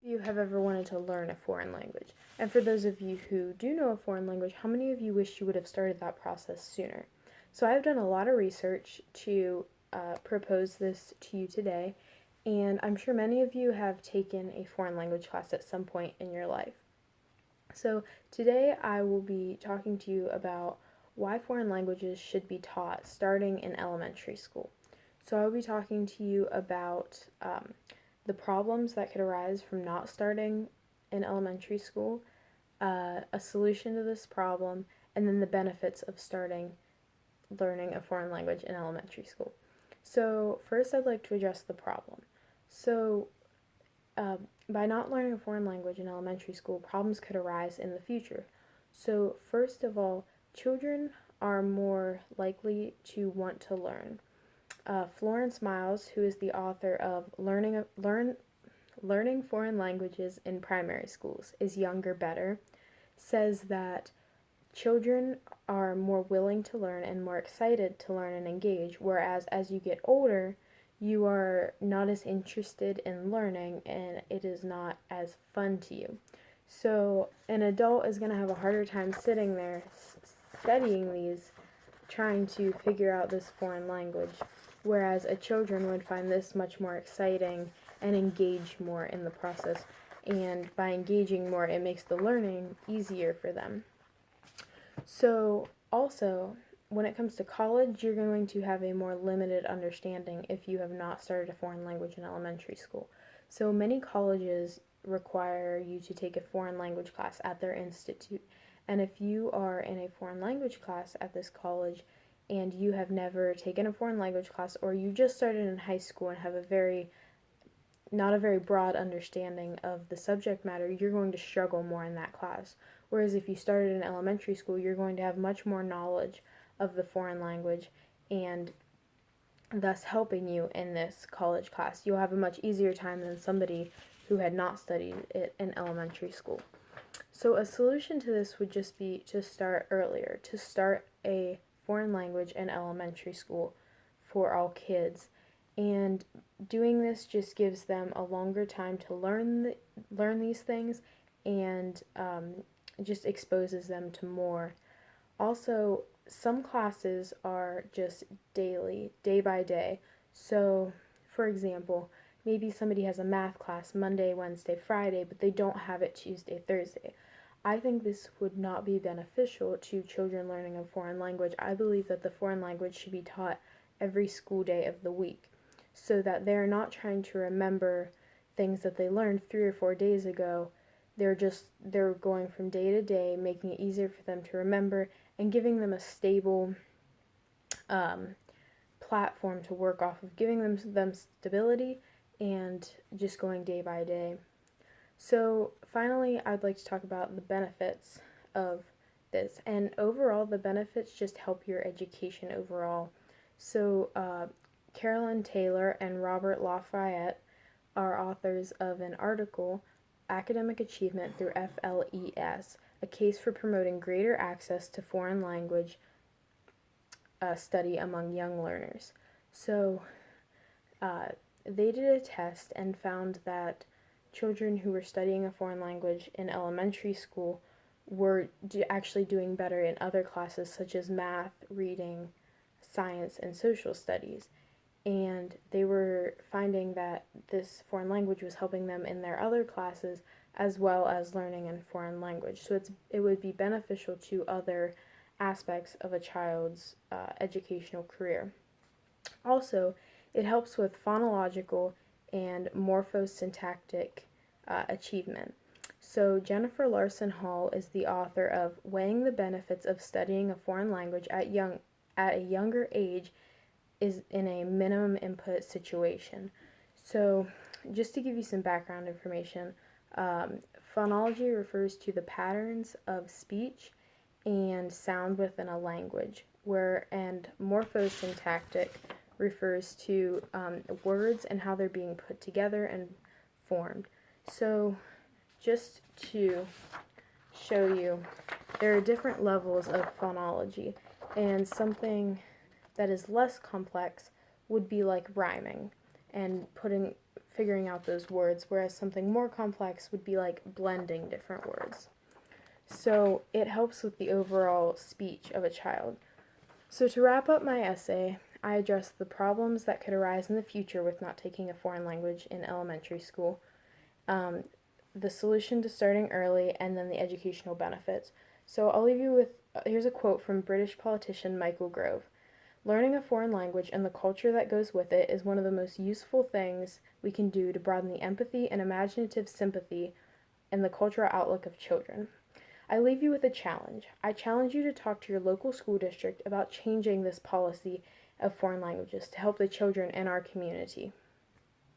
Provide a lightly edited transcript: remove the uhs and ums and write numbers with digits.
You have ever wanted to learn a foreign language? And for those of you who do know a foreign language, how many of you wish you would have started that process sooner? So I've done a lot of research to propose this to you today, and I'm sure many of you have taken a foreign language class at some point in your life. So today I will be talking to you about why foreign languages should be taught starting in elementary school. So I will be talking to you about the problems that could arise from not starting in elementary school, a solution to this problem, and then the benefits of starting learning a foreign language in elementary school. So first I'd like to address the problem. So by not learning a foreign language in elementary school, problems could arise in the future. So first of all, children are more likely to want to learn. Florence Miles, who is the author of Learning Foreign Languages in Primary Schools is Younger Better, says that children are more willing to learn and more excited to learn and engage, whereas as you get older, you are not as interested in learning and it is not as fun to you. So an adult is going to have a harder time sitting there studying these, trying to figure out this foreign language, whereas a children would find this much more exciting and engage more in the process. And by engaging more, it makes the learning easier for them. So also, when it comes to college, you're going to have a more limited understanding if you have not started a foreign language in elementary school. So many colleges require you to take a foreign language class at their institute. And if you are in a foreign language class at this college and you have never taken a foreign language class, or you just started in high school and have not a very broad understanding of the subject matter, you're going to struggle more in that class. Whereas if you started in elementary school, you're going to have much more knowledge of the foreign language and thus helping you in this college class. You'll have a much easier time than somebody who had not studied it in elementary school. So a solution to this would just be to start earlier, to start a foreign language in elementary school for all kids. And doing this just gives them a longer time to learn these things, and just exposes them to more. Also, some classes are just daily, day by day. So, for example, maybe somebody has a math class Monday, Wednesday, Friday, but they don't have it Tuesday, Thursday. I think this would not be beneficial to children learning a foreign language. I believe that the foreign language should be taught every school day of the week, so that they're not trying to remember things that they learned 3 or 4 days ago. They're going from day to day, making it easier for them to remember and giving them a stable platform to work off of, giving them stability and just going day by day. So finally, I'd like to talk about the benefits of this. And overall, the benefits just help your education overall. So Carolyn Taylor and Robert Lafayette are authors of an article, Academic Achievement Through FLES, a case for promoting greater access to foreign language study among young learners. So they did a test and found that children who were studying a foreign language in elementary school were actually doing better in other classes such as math, reading, science, and social studies. And they were finding that this foreign language was helping them in their other classes as well as learning a foreign language. So it would be beneficial to other aspects of a child's educational career. Also, it helps with phonological and morphosyntactic achievement. So Jennifer Larson Hall is the author of Weighing the Benefits of Studying a Foreign Language at a Younger Age is in a Minimum Input Situation. So just to give you some background information, phonology refers to the patterns of speech and sound within a language, and morphosyntactic refers to words and how they're being put together and formed. So just to show you, there are different levels of phonology, and something that is less complex would be like rhyming and putting figuring out those words, whereas something more complex would be like blending different words. So it helps with the overall speech of a child. So to wrap up my essay, I address the problems that could arise in the future with not taking a foreign language in elementary school, um, the solution to starting early, and then the educational benefits. So I'll leave you with here's a quote from British politician Michael Gove. Learning a foreign language and the culture that goes with it is one of the most useful things we can do to broaden the empathy and imaginative sympathy and the cultural outlook of children. I leave you with a challenge. I challenge you to talk to your local school district about changing this policy of foreign languages to help the children in our community.